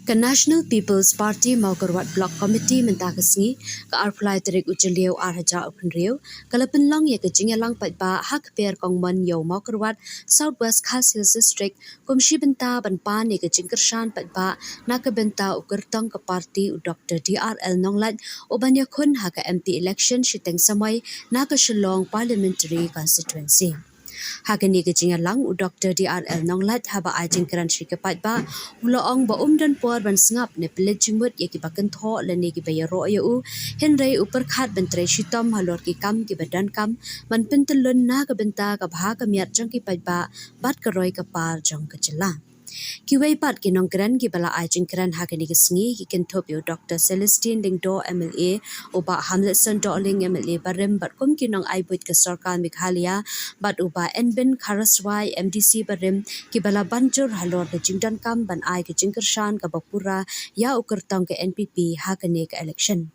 Ke National People's Party mau kerwat Block Committee mentah kesengi ke arpulai terik ujeliau arhaja upenriu kalau penlong ya kecing lang patba hak per kongman yau mau kerwat Southwest Khas Hills District komisi benta banpan ya kecing kershan patba nak ke benta ukertong ke parti u Dr. DRL Nonglat ubanya kun hak MP election shiteng samai nak ke Shillong Parliamentary Constituency. Hagani kecing lang u Dr. DRL Nonglat haba ajing keran syikepat ba uloong ba dan puar ban sengap ne pelit jimut ya ki bakan tho le ne ki bayaro ya u henrei upar khat bentre shitom halor ki kam ki badan kam man pentelun na ka benta ka bha ka miat jang ki patba bat ka roi ka par jang ka chela ki wei pat ki nong kran ki bala ajing kran hagani ki sngi ki ken thop yo Dr. Celestine Lingdo MLA uba Hamletson Doling MLA barem bat kum ki nong aibuit ka sarkar Meghalaya bat uba Enbin Kharaswai MDC barem ki bala banjur halor ke jingdan kam ban ai ke jingkershan ka bapura ya ukertong ke NPP hagani ke election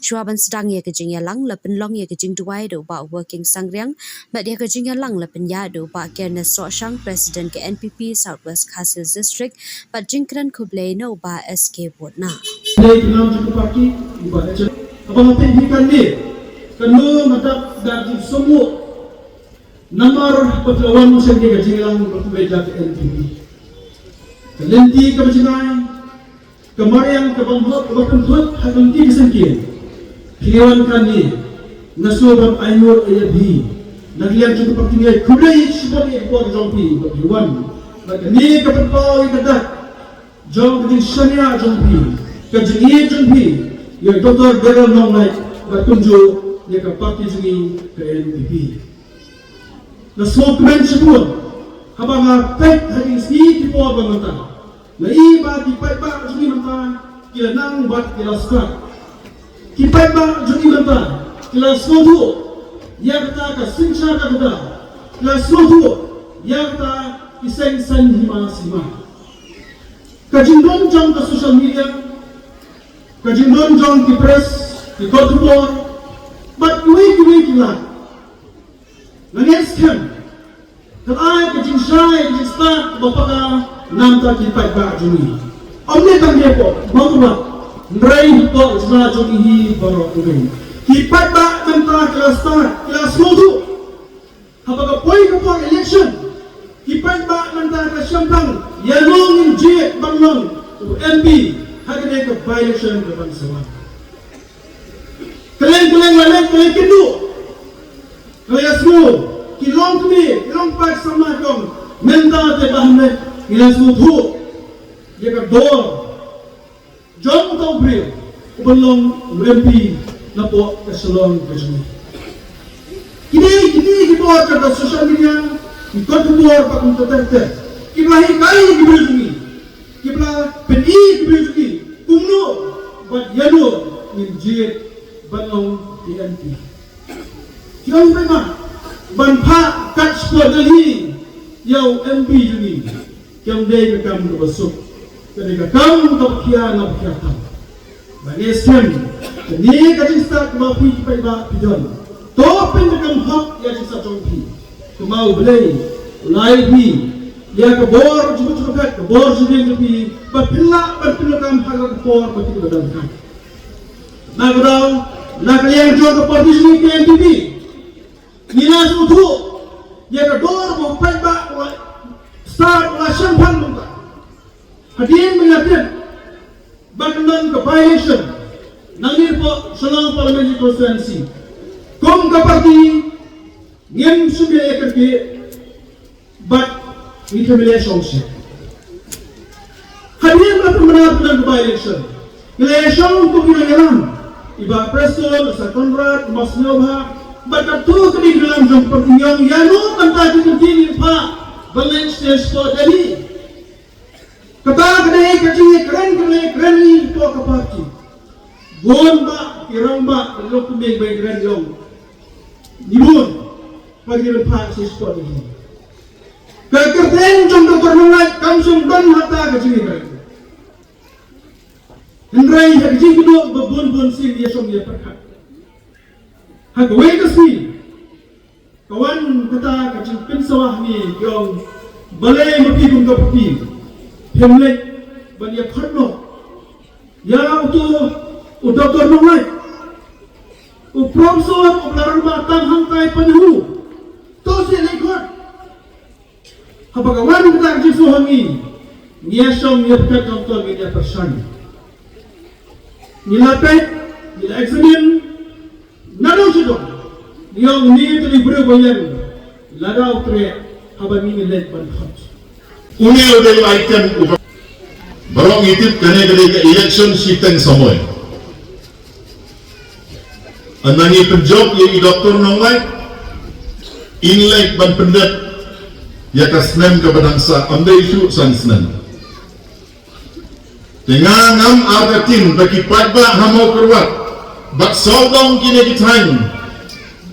Shuaban sedang ya ke jingya lang lapen long ya ke jing duai do ba working sangriang bat ya ke jingya lang lapen ya do ba Kenneth Soshang President ke NPP Southwest Khas Hills District bat jingkran kublai no ba SK vote na Dari dalam cukup parti ibadah je. Abang apa indikan ni? Kena matap dari semua nomor perlawan musim dia kejilang berbeza ke NPP. Kelenti kebecinai, kemarin kebangkut berkentut hakenti kesengkian. Kiriwan kami nasuban ayur ayabhi. Naglian cukup parti ni kudai sebab ekor jompi berjuan. Ni kepenpau ikadat jom keting syania jompi. Kejadian jompi yang Dr. Daryl Nonglat bertunjuk dia ke parti sini ke NPP. Na semua kemen sebut, habang pek hari ini di bawah bangsa. Na iba di pek bak sini bangsa, kila nang bat kila start. Di pek bak sini bangsa, kila selutu, yang kata kesinca kata, kila selutu, yang kata kiseng sen hima sima. Kajindon jom ke social media. Kajindon jong ki press ki kotubor but kiwi kila nanges kan kalai kajing shai kajing start bapaka namta ki pai ba juni omne kan dia ko mangwa ndrai to isna jong hi baro ugen ki pai ba namta kila start kila sudu habaka poi ko election ki pai ba namta ka shampang yalong in je banglong MP hagane ka violation ka bansawa keleng lain keleng kindu kaya semua kilong kini kilong pak sama kong menta te bahne ila sudhu ye ka dor jom tau bri ubelong MP na po ka salon ka sini kini kita ka social media ikut keluar pak untuk terter kibahi kai kibri kibla peni kibri kumno bat yano min jit banong TNT kiong pema ban pha kat sport dali yau MP juni kiong dei ka kam ko basuk kani ka kam to kia na kia tam bani sem ni ka ji start ma pi pai ba pijon to pen ka kam hak ya ji sa chong pi kumau blei lai pi ya ka bor cukup kat ka bor juni pi ba pilla kam hak ka por ba ti ka dam kan nagrau nakaliang jog ka parti sini ke NPP nila sudu ya ka dor mo pai ba start la champagne nungka hadin mengatir baknan ka violation nangir po Shillong Parliamentary Constituency kom ka parti ngem subi ekerke but intimidation hadin la pemenang ka violation election ko ginagalan iba presto sa Conrad Masnova bakatu kini dalam jom pertinyong yano kanta kini pa balen stage to dali kata kene kaji keren ni to ka parti bon ba kirang ba lo kumeng bay keren long nibun pagi pa stage to dali kerten jom doktor Nonglat kamsung don hata kaji keren Hendrai haji kudo babon sin dia som dia perkat. Hagwe kasi kawan kata kacing pensawah ni yong balai mapi kum ka papi. Hemlet ban ya pharno Ya u doktor nongai. U profesor u laran batang hantai penuh. To si lekot. Habagawan kita jisu hangi. Nia som nia pekat contoh nia persan. Nila pet, nila examine. Nado sidong. Yang ni terlibat banyak. Lada utre habami milet banhat. Uni udah item barang itu kena ke election siteng samoy. Anangi penjob ye doktor nongai inlek ban pendet ya kasnem ke badangsa amde isu sansnen. Dengan ngam argatin bagi padba hamau kerwat bak saudong kini ditang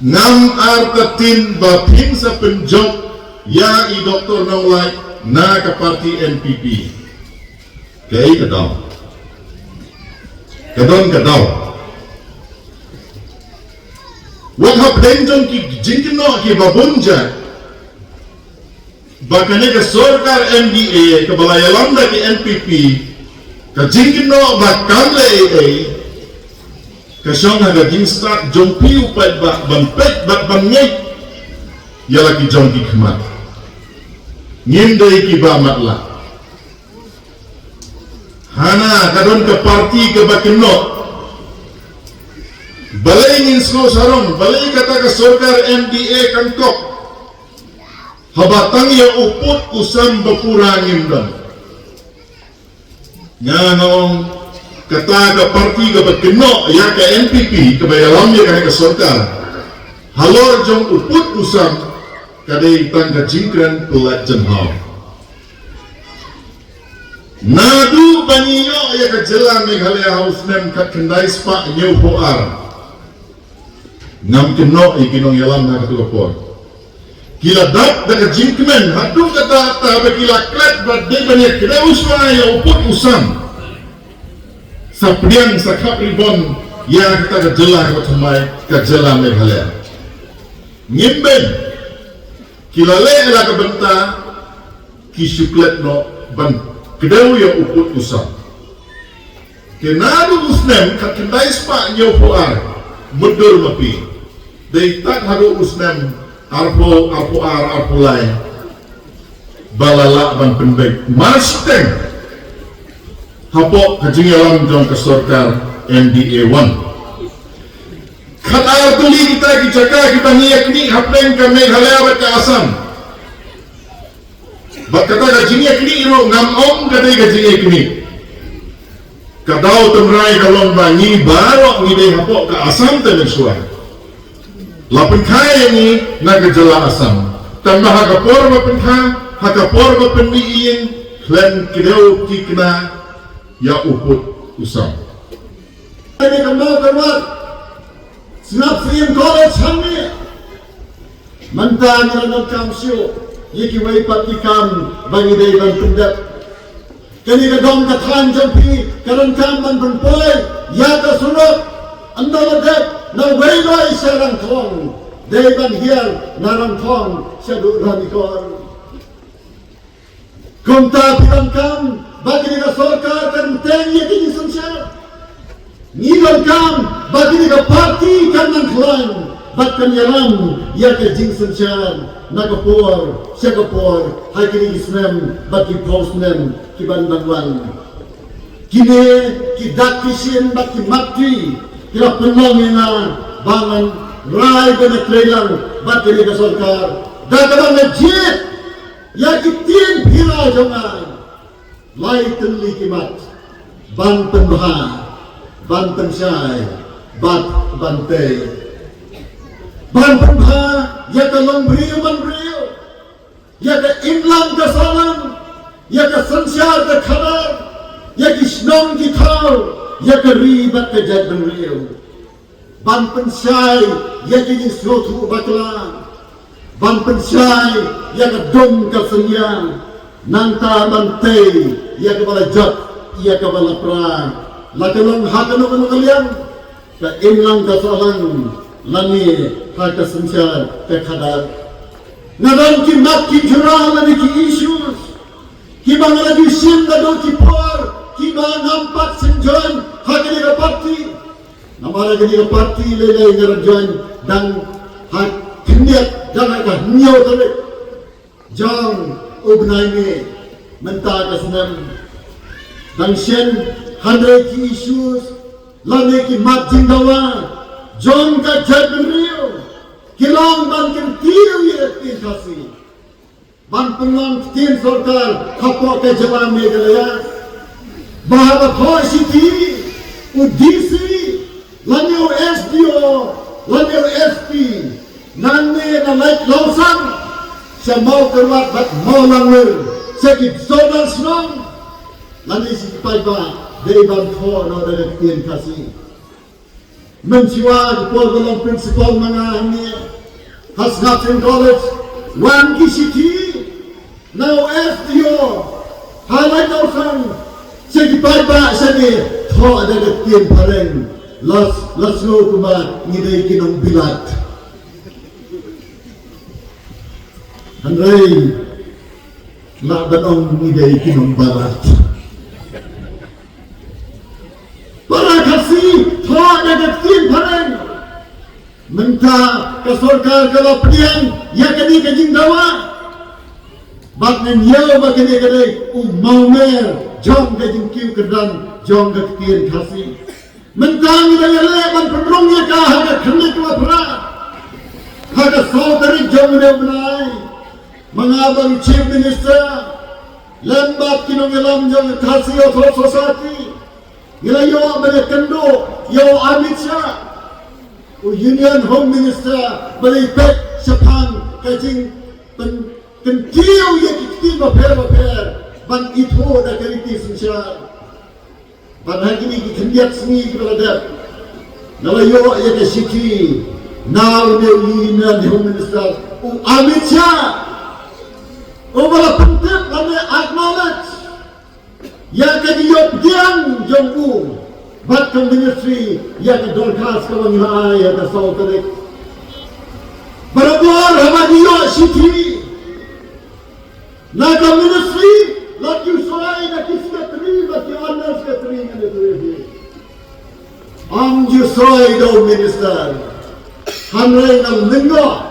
ngam argatin bapin sa penjob ya doktor nongai na ke parti NPP. Kay kadaw. Kadaw. Wag hap denjong ki jinkino ki babunja. Bakane ka sorkar MDA ka balayalanda ki NPP ka jinkino bakamle ka syong haga jinstak jong piu pat ba bampet bat bangay yala ki jong ki khmat. Ngindai ki ba matla. Hana kadon ke parti ke bakino balai ngin slo sarong balai kata ke sorkar MDA kangkok habatang ya uput usam bapurangin dan nganong kata ke parti ke bakino ya ke NPP ke bayalam ya ke sorkar halor jong uput usam kadai tangga jingkran pelat jenhau Nadu banyo ya kejela Meghalaya House nem kat kendai spa nyau hoar. Ngam keno ikinong yalam na katulapor. Kila dap da jinkmen hadu kata ta kila klat badde banyak kena uswa ya uput usam. Sapriang sakap ribon ya kita kejela katumai kejela Meghalaya. Ngimben kila le ela kabenta kisuklet no ban Kedau ya uput usam. Kenadu usnem kat kendai spa nyau poar mudur mapi. Dei tak hadu usnem arpo arpulai balala ban penbek masteng hapok kajingalam jong kesorkar NDA 1 kat artuli kita kicaka kita niak ni hapeng ke Meghalaya bat ke Asam. Bak kata gajinya kini iro ngam om kata gajinya kini. Kadau temrai kalon bangi barok ni deh hapok ke Asam temen suai. Lapen kaya ni na gejala Asam. Tambah hakapor hakapor bapendiin klan kidau kikna ya uput usam. Ini kembal terwat. Snap Freedom College hamni. Mantang rangat kamsyo. Yiki wai patikam bagi day ban pendat. Kani kadong kathan jampi karan kam ban penpoy ya ka sunod anda lagat na wai wai sarang thong day ban hial narang thong sadu radikor. Kumta piran kam bagi ka sorkar kan teng yaki sansyar. Nilon kam bagi ka parti kan nan klan bat kan yalam ya ka jing sansyar. Nakapur, Singapore, hai kini Islam, bagi Bosnian, kiban bangwan. Kini kidak kisin bagi mati, kira penolong yang bangan rai dan trailer, bagi ni kesorkar. Dagabang najib, ya kitin pira jangan. Lai tenli kimat, ban penbah, ban pensyai, bat bantai. Ban penbah, ya ke long beriu ban beriu, ya ke inlang ke salam, ya ke sensyar ke khadar, ya ke snong ke thau, ya ke ribat ke jad ban beriu. Ban pensyai, ya ke slotu bakla, ban pensyai, ya ke dom ke senyang, nanta bantai, ya ke bala jat, ya ke bala perang, lakelong hakelong kalian, ke inlang ke salam, lani haka sensyar ke khadar. Nadam ki mat ki jurah lani ki issues. Ki bangala ki sim da do ki por. Kiba nampak senjoin hakini ke parti. Namara gini ke parti lelai ngerajoin dan hak kendiat dan hak nyau terik. Jang ubnai ni mentah kesenam. Dan sien handai ki issues lane ki mat jingdawa. Jong ka jadun rio. Kilang ban kentiu ye tin kasih. Ban penlang tin sorkar kapok ke jalan megalaya. Bahawa kau siti udisi lanyo SDO lanyo SP nanne na like lausang sa mau kerwat bat mau langir sakit zonal senang nanti si paiba dari ban kau no dari tin kasih menciwa di pol dalam prinsipal mengahami Hasnatin College wan kisiti now SDO highlight lausang Segi paiba sani tho ada ketien pareng las no kuma ngidai kinong bilat Andrei la banong ngidai kinong barat para kasih tho ada ketien pareng menta ke sorkar kalau pedian ya kini kajing dawa bat nyawa bakini kadai umaumer jom ke jingkiu kedan jom ke ketien kasih mentang daya leban pendrungnya kah ada kenik lapra ada saudari jom dia benai mengabang chief minister lembat kinong ilam jom kasih otol society ngelayo balik kendo yo Amit Shah Union Home Minister balik pek sepang kajing kentiu yang kitin baper ban itu dah keriti sosial ban hari ini kendiat seni kepada nalayo ya ke siki now the Union Home Minister Amit Shah bala penting kami acknowledge ya ke diop diang jongku bat ke ministry ya ke dorkas ke wangai ya ke sauterik barabar hamadiyo siki naga ministry lagi soai nak kisah terima ki anas ke terima ni terima. Ju soai do minister. Hamrai nam linggo.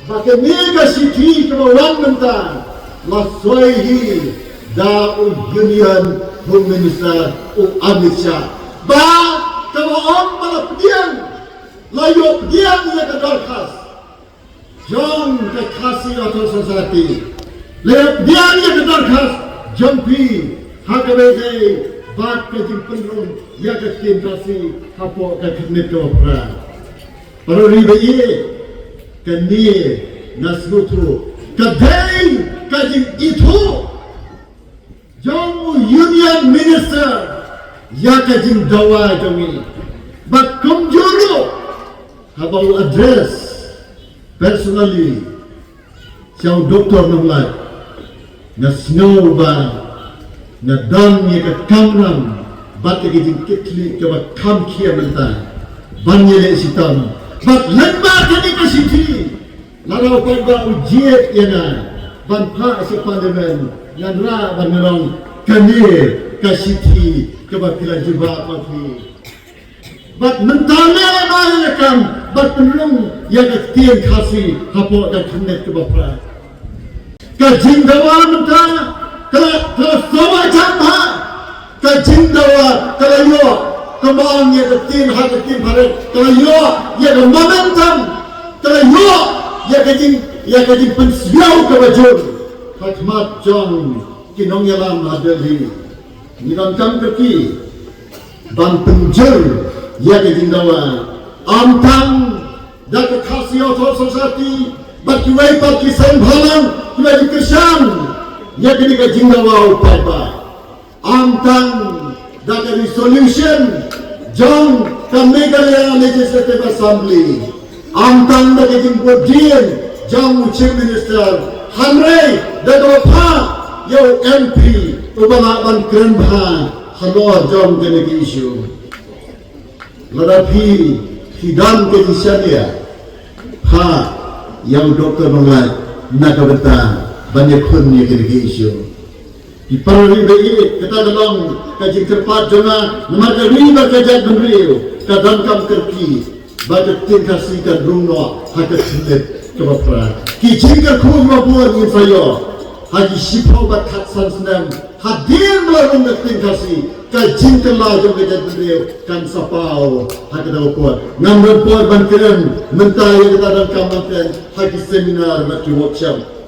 Bagai mega siti kebawan mentang. Mas soai hi da Union Home Minister Amit Shah. Ba kebawan malah pedian. Layu pedian ia ke darkas. Jom ke kasih atau society. Lewat dia ni ketar khas jampi hakabege bat ke jimpenrung ya ke tintrasi hapo ke khnit ke opera pero ribe ke ni nasrutu kadai kajing itu jong Union Minister ya kajing dawa jami but kumjuru habau address personally siau doktor namlai na snow ba na dam ye ka kamram bat ke jing kitli ke ba kam kia menta banyele sitam bat lemba ke ni ka siti larau pa ba ujiet yana ban pa se parliament yan ra ban merong kanir ka siti ke ba kila jiba pa fi bat mentale na ye kam bat penung ya ka tien khasi hapo da khannet ke ba pra kajindawa mentah ke sawa jamha kajindawa kalayo kembang ye ketin hak ketin pare kalayo ye momentum kalayo ye kajing pensiau ke bajur khidmat jong kinong yalam adeli niram kam kaki ban penjur ye kajindawa amtang dak khasio society bakiwai pak kisan bhalang kula dikesam ya kini ka jingdawa upaiba amtang da resolution jong ka Meghalaya Legislative Assembly amtang da jingpodian jong chief minister hamre da dopa yo MP ubama ban krenbha halor jong kene issue ladapi hidam ke disania ha yang doktor mengat nak kata banyak pun yang kena isu Di parali bayi kita dalam kaji terpat jona nomor riba kajat benriu kadang kam kerki bagat tingkasi kan rumno hakat sulit kebapra ki jingkar khum mabuan infayo haji sipau bat khatsan senam hadir melarung tingkasi ka jingkar la jong kajat benriu kan sapau hakat dapat ngamran puan bankiran mentaya kita dalam kamanten haji seminar haji workshop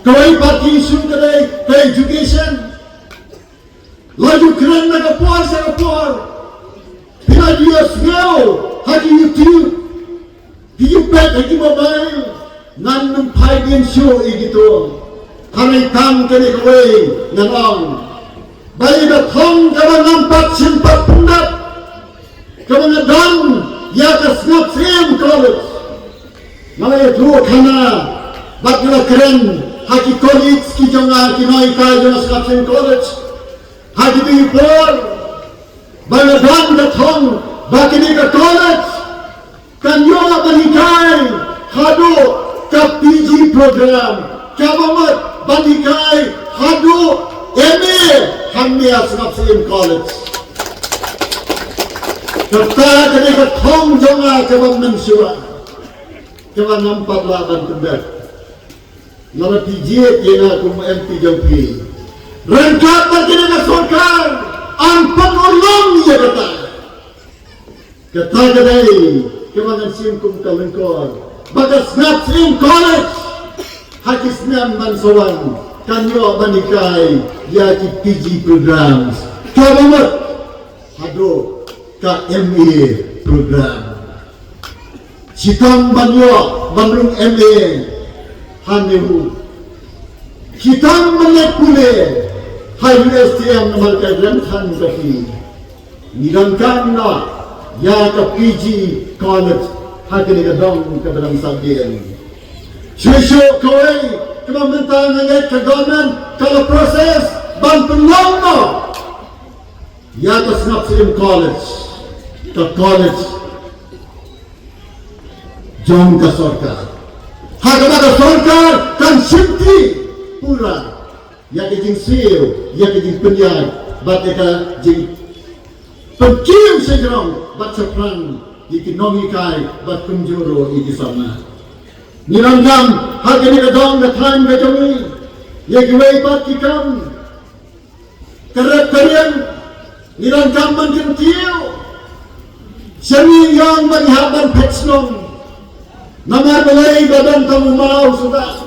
kawai parti isu kedai ke education laju keren nagapur sagapur bila dia semau haki YouTube diupet haki mobile nan nampai din show gitu hari tam kene kawai nanong bayi da thong kawan nampak simpat pundat kawan ngadang ya kasnap frame college malay tu khana bakla keren haki college ki jonga ki noi ka jonga skapsen college haki tu por baladan da thong bakini ka college kan yoga banikai hadu ka PG program kabamat banikai hadu MA hamia skapsen college kata kini ka thong jonga kabam namsua kabam nampak laban pendak nala PG kena kum MP jampi rangkat begini ke sorkar ampan ulung ya kata kadai kemangan sim kum kalengkor bagas ngat sim college hakis nam mansawan kanyo banikai ya ki PG programs kabamat hado ka MA program Citang banyo bandung MA Hanehu kita melekule hai STM nomor kajian kan kaki nirangkan na ya ke PG college hakini kadang kadang sabian sesok kawai kena minta nangai ke government kalau proses bantu lama ya ke SNAPSIM college ke college jom ke sorkar Hagada sorkar kan sinti pura ya ke jing siu ya ke jing penyag bat ka jing penkim sejerong bat sepran ekonomi kai bat kunjuro iki sama nirangam hagani ka dong na time ka jomi ya ke wei bat kikam karat karian nirangam man kentiu semi yang menghaban petsnong Namar balai badan kamu mau sudah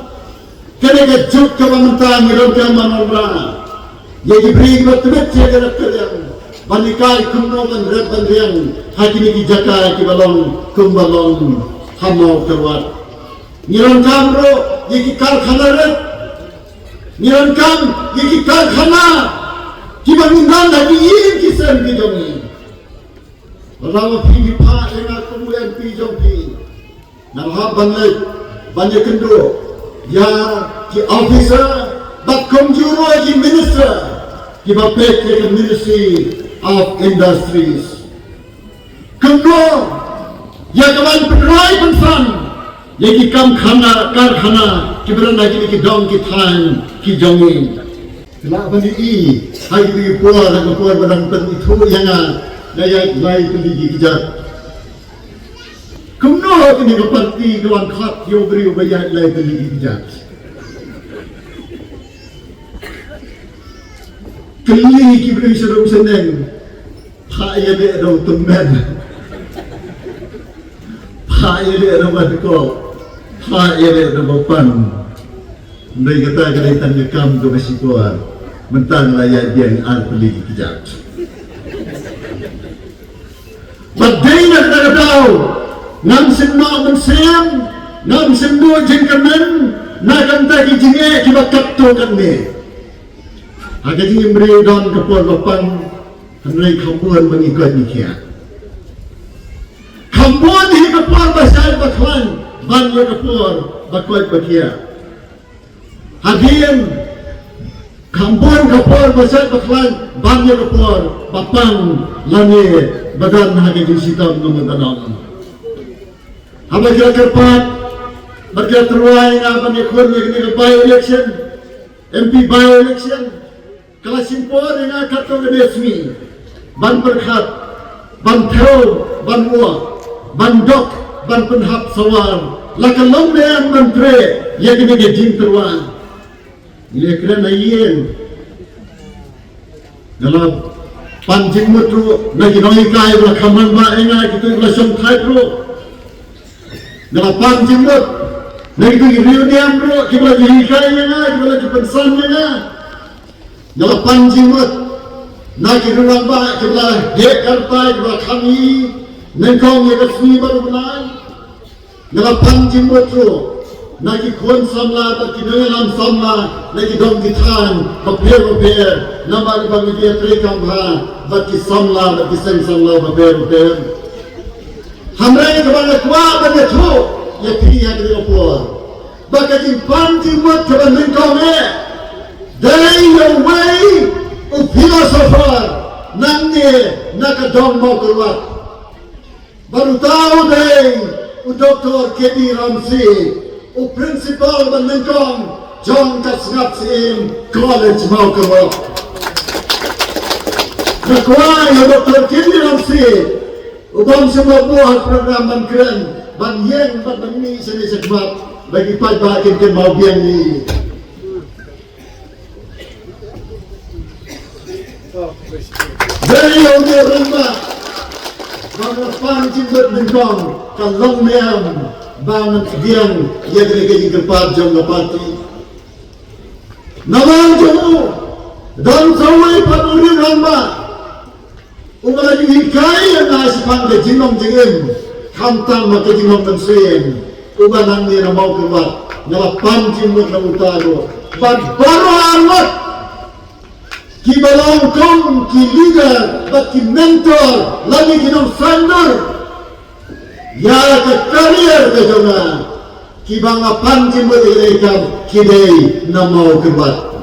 kena kejuk kementerian nirangkam manora jadi beri betul jaga kerjaan banikai kumnoman reban riang hakini ki jaka ki balong kumbalong hamau terwat nirangkam ro jadi karkhana red nirangkam jadi karkhana ki bangunan lagi ini kisan ki jomi lalu pergi pak dengan kemudian pijompi Nama banyak kendo ya ki officer but komjuro ki minister ki bapek ke Ministry of Industries kendo ya kawan penrai pensan ya ki kam khana karkhana ki beranda ki dong ki than ki jongin kena bani I hai ki puar dan puar badang pen itu yang daya lai pendigi kijat Kumno kini keparti kawan khat yo beri bayat lai beli bijak. Keli ki beri seru seneng. Pak ya de do tumben. Pak ya de do badko. Pak ya de do bapan. Ndai kata kadai tanya kam ke masikuar. Mentang layak dia al beli bijak. Badainya kita tahu. Nam semua mensiam, nam semua jengkaman, nak tagi jenge kita kapto kami. Agak jeng beri don kapur bapan, hendak kampuan mengikut nikia. Kampuan ini kapur basal bakwan, banyak kapur bakwat bakia. Hadian kampuan kapur basal bakwan, banyak kapur bapan lani badan hagi jisitam nomor Hamba kira kerpat, berkira teruai ngapan ikut ni by election, MP by election, Kalau simpor dengan kata resmi, ban berkat, ban theo, ban uak, ban dok, ban penhap sawar, lakan lombean menteri, yang kena gejing terwan. Ia kerana ien, dalam panjang mutru, lagi nongi kai, belakaman ma'engai, gitu, belasong kai bro. Dalam panjang mut, lagi tu reunion bro, kita lagi hikai nga, kita lagi pensan nga. Dalam panjang mut, lagi ruang ba, kita hek karpai, kita kami, nengkong yang resmi baru menang. Dalam panjang mutru, lagi kuan samla, bagi nengalam samla, lagi dong gitan, bapir, nama bagi dia terekam ha, bagi samla, bagi seng samla, bapir. Hamrai kepada kuat bagi tu, ya pilih yang kita buat. Bagi panjang mut kepada nengkong they your way of philosopher, nanti nak dong mau keluar. Baru tahu deh, Dr. K.D. Ramsey, principal Nengkong John Kasngatsim College mau keluar. Nakuai Dr. K.D. Ramsey, ubang semua buah program bangkeren, ban yang ban ini seni sekbat bagi pajak kita mau biang ni. Dari yang dia rumah, bangga panjang berdengkong, kalong meam, bangun biang, ia kena gaji kerpat jom lapati. Nawang jauh, dan sawai paturi rumah, umala hikai yang nasi pandai jingom jingim, kamtang maka jingom mensuyen, ubalang ni na mau keluar, nala panjang berdengkong, baru amat. Ki balong kong, ki leader, bat ki mentor, lagi ki nong founder. Ya ke karier ke jona, ki banga panjang mo ilekam, ki day na mau kebat.